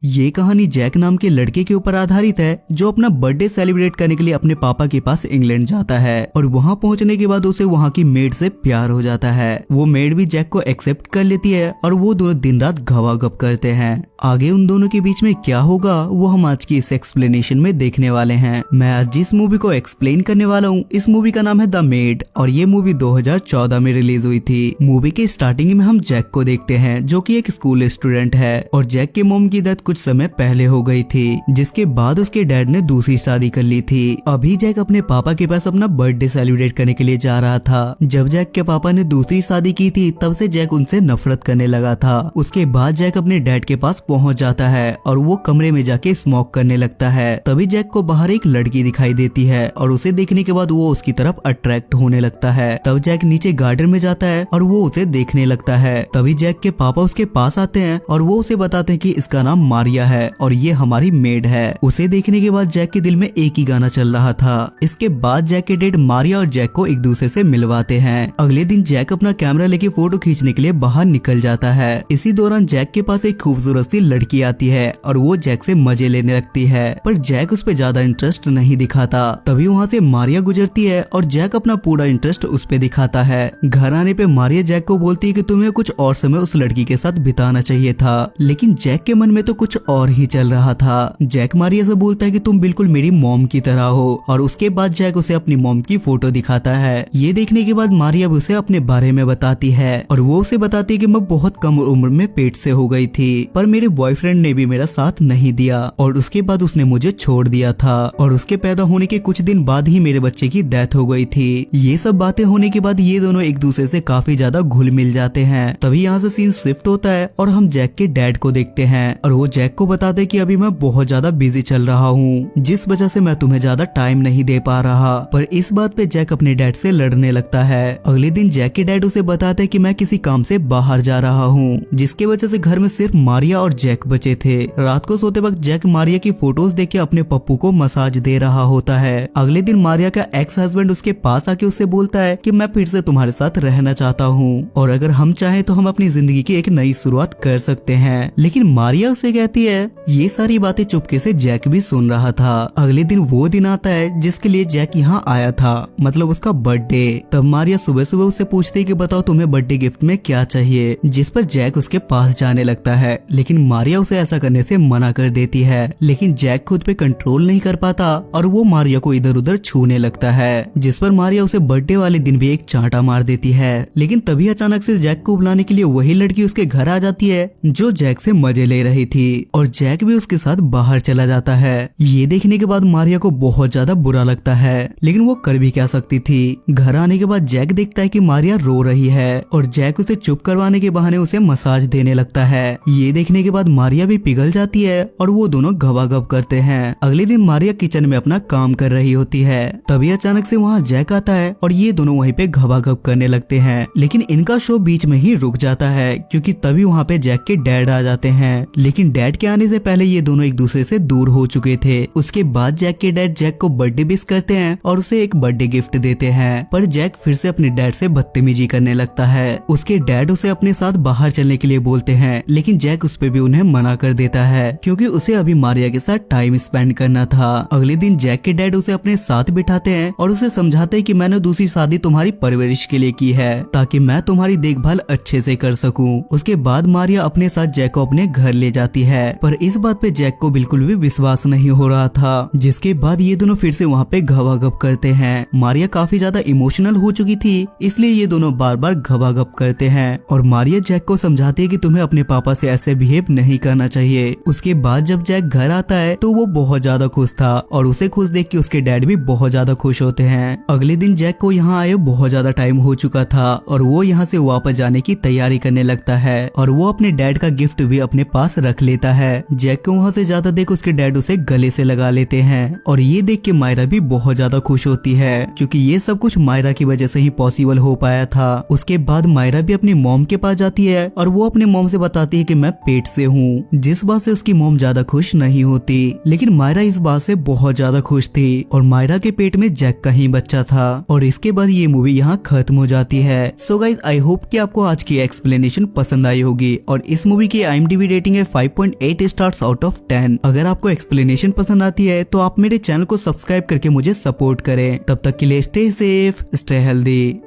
ये कहानी जैक नाम के लड़के के ऊपर आधारित है जो अपना बर्थडे सेलिब्रेट करने के लिए अपने पापा के पास इंग्लैंड जाता है और वहां पहुंचने के बाद उसे वहां की मेड से प्यार हो जाता है। वो मेड भी जैक को एक्सेप्ट कर लेती है और वो दोनों दिन रात गवागप करते हैं। आगे उन दोनों के बीच में क्या होगा वो हम आज की इस एक्सप्लेनेशन में देखने वाले हैं। मैं आज जिस मूवी को एक्सप्लेन करने वाला हूँ इस मूवी का नाम है द मेड और ये मूवी 2014 में रिलीज हुई थी। मूवी के स्टार्टिंग में हम जैक को देखते हैं जो कि एक स्कूल स्टूडेंट है और जैक के मॉम की डेथ कुछ समय पहले हो गई थी, जिसके बाद उसके डैड ने दूसरी शादी कर ली थी। अभी जैक अपने पापा के पास अपना बर्थडे सेलिब्रेट करने के लिए जा रहा था। जब जैक के पापा ने दूसरी शादी की थी तब से जैक उनसे नफरत करने लगा था। उसके बाद जैक अपने डैड के पास पहुंच जाता है और वो कमरे में जाके स्मोक करने लगता है। तभी जैक को बाहर एक लड़की दिखाई देती है और उसे देखने के बाद वो उसकी तरफ अट्रैक्ट होने लगता है। तब जैक नीचे गार्डन में जाता है और वो उसे देखने लगता है। तभी जैक के पापा उसके पास आते हैं और वो उसे बताते हैं कि इसका नाम मारिया है और ये हमारी मेड है। उसे देखने के बाद जैक के दिल में एक ही गाना चल रहा था। इसके बाद जैक के डैड मारिया और जैक को एक दूसरे से मिलवाते हैं। अगले दिन जैक अपना कैमरा लेके फोटो खींचने के लिए बाहर निकल जाता है। इसी दौरान जैक के पास एक खूबसूरत सी लड़की आती है और वो जैक से मजे लेने लगती है, पर जैक उस पे ज्यादा इंटरेस्ट नहीं दिखाता। तभी वहाँ से मारिया गुजरती है और जैक अपना पूरा इंटरेस्ट उस पे दिखाता है। घर आने पे मारिया जैक को बोलती है कि तुम्हें कुछ और समय उस लड़की के साथ बिताना चाहिए था, लेकिन जैक के मन में तो कुछ और ही चल रहा था। जैक मारिया से बोलता है कि तुम बिल्कुल मेरी मॉम की तरह हो और उसके बाद जैक उसे अपनी मॉम की फोटो दिखाता है। ये देखने के बाद मारिया उसे अपने बारे में बताती है और वो उसे बताती है कि मैं बहुत कम उम्र में पेट से हो गई थी, पर मेरे बॉयफ्रेंड ने भी मेरा साथ नहीं दिया और उसके बाद उसने मुझे छोड़ दिया था और उसके पैदा होने के कुछ दिन बाद ही मेरे बच्चे की डेथ हो गई थी। ये सब बातें होने के बाद ये दोनों एक दूसरे से काफी ज्यादा घुल मिल जाते हैं। तभी यहाँ से सीन शिफ्ट होता है और हम जैक के डैड को देखते हैं और वो जैक को बताते कि अभी मैं बहुत ज्यादा बिजी चल रहा हूँ, जिस वजह से मैं तुम्हें ज्यादा टाइम नहीं दे पा रहा। पर इस बात पे जैक अपने डैड से लड़ने लगता है। अगले दिन जैक के डैड उसे बताते कि मैं किसी काम से बाहर जा रहा हूँ, जिसके वजह से घर में सिर्फ मारिया और जैक बचे थे। रात को सोते वक्त जैक मारिया की फोटोज देख के अपने पप्पू को मसाज दे रहा होता है। अगले दिन मारिया का एक्स हस्बैंड उसके पास आके उससे बोलता है कि मैं फिर से तुम्हारे साथ रहना चाहता हूँ और अगर हम चाहें तो हम अपनी जिंदगी की एक नई शुरुआत कर सकते हैं। लेकिन मारिया उसे कहती है। ये सारी बातें चुपके से जैक भी सुन रहा था। अगले दिन वो दिन आता है जिसके लिए जैक यहाँ आया था, मतलब उसका बर्थडे। तब मारिया सुबह सुबह उससे पूछती है कि बताओ तुम्हें बर्थडे गिफ्ट में क्या चाहिए, जिस पर जैक उसके पास जाने लगता है, लेकिन मारिया उसे ऐसा करने से मना कर देती है। लेकिन जैक खुद पे कंट्रोल नहीं कर पाता और वो मारिया को इधर उधर छूने लगता है, जिस पर मारिया उसे बर्थडे वाले दिन भी एक चांटा मार देती है। लेकिन तभी अचानक से जैक को बुलाने के लिए वही लड़की उसके घर आ जाती है जो जैक से मजे ले रही थी और जैक भी उसके साथ बाहर चला जाता है। ये देखने के बाद मारिया को बहुत ज्यादा बुरा लगता है, लेकिन वो कर भी क्या सकती थी। घर आने के बाद जैक देखता है कि मारिया रो रही है और जैक उसे चुप करवाने के बहाने उसे मसाज देने लगता है। ये देखने के बाद मारिया भी पिघल जाती है और वो दोनों गवागप करते हैं। अगले दिन मारिया किचन में अपना काम कर रही होती है। तभी अचानक से वहाँ जैक आता है और ये दोनों वहीं पे गवागप करने लगते हैं, लेकिन इनका शो बीच में ही रुक जाता है क्योंकि तभी वहाँ पे जैक के डैड आ जाते हैं। लेकिन डैड के आने से पहले ये दोनों एक दूसरे से दूर हो चुके थे। उसके बाद जैक के डैड जैक को बर्थडे विश करते हैं और उसे एक बर्थडे गिफ्ट देते हैं, पर जैक फिर से अपने डैड से बदतमीजी करने लगता है। उसके डैड उसे अपने साथ बाहर चलने के लिए बोलते हैं, लेकिन जैक उस पे भी उन्हें मना कर देता है क्योंकि उसे अभी मारिया के साथ टाइम स्पेंड करना था। अगले दिन जैक के डैड उसे अपने साथ बिठाते हैं और उसे समझाते हैं कि मैंने दूसरी शादी तुम्हारी परवरिश के लिए की है ताकि मैं तुम्हारी देखभाल अच्छे से कर सकूं। उसके बाद मारिया अपने साथ जैक को अपने घर ले जाती है, पर इस बात पे जैक को बिल्कुल भी विश्वास नहीं हो रहा था, जिसके बाद ये दोनों फिर से वहाँ पे गवागप करते हैं। मारिया काफी ज्यादा इमोशनल हो चुकी थी, इसलिए ये दोनों बार बार गवागप करते हैं और मारिया जैक को समझाती है कि तुम्हें अपने पापा से ऐसे बिहेव नहीं करना चाहिए। उसके बाद जब जैक घर आता है तो वो बहुत ज्यादा खुश था और उसे खुश देख के उसके डैड भी बहुत ज्यादा खुश होते हैं। अगले दिन जैक को यहाँ आए बहुत ज्यादा टाइम हो चुका था और वो यहाँ से वापस जाने की तैयारी करने लगता है और वो अपने डैड का गिफ्ट भी अपने पास रख लेता है। जैक को वहाँ से ज्यादा देख उसके डैड उसे गले से लगा लेते हैं और ये देख के मायरा भी बहुत ज्यादा खुश होती है क्योंकि ये सब कुछ मायरा की वजह से ही पॉसिबल हो पाया था। उसके बाद मायरा भी अपनी मॉम के पास जाती है और वो अपने मॉम से बताती है कि मैं पेट से हूँ, जिस बात से उसकी मॉम ज्यादा खुश नहीं होती। लेकिन मायरा इस बात से बहुत ज्यादा खुश थी और मायरा के पेट में जैक का ही बच्चा था और इसके बाद ये मूवी यहाँ खत्म हो जाती है। सो गाइस आई होप कि आपको आज की एक्सप्लेनेशन पसंद आई होगी और इस मूवी की IMDb रेटिंग है 5. 7.8 स्टार्स आउट ऑफ 10। अगर आपको एक्सप्लेनेशन पसंद आती है तो आप मेरे चैनल को सब्सक्राइब करके मुझे सपोर्ट करें। तब तक के लिए स्टे सेफ, स्टे हेल्दी।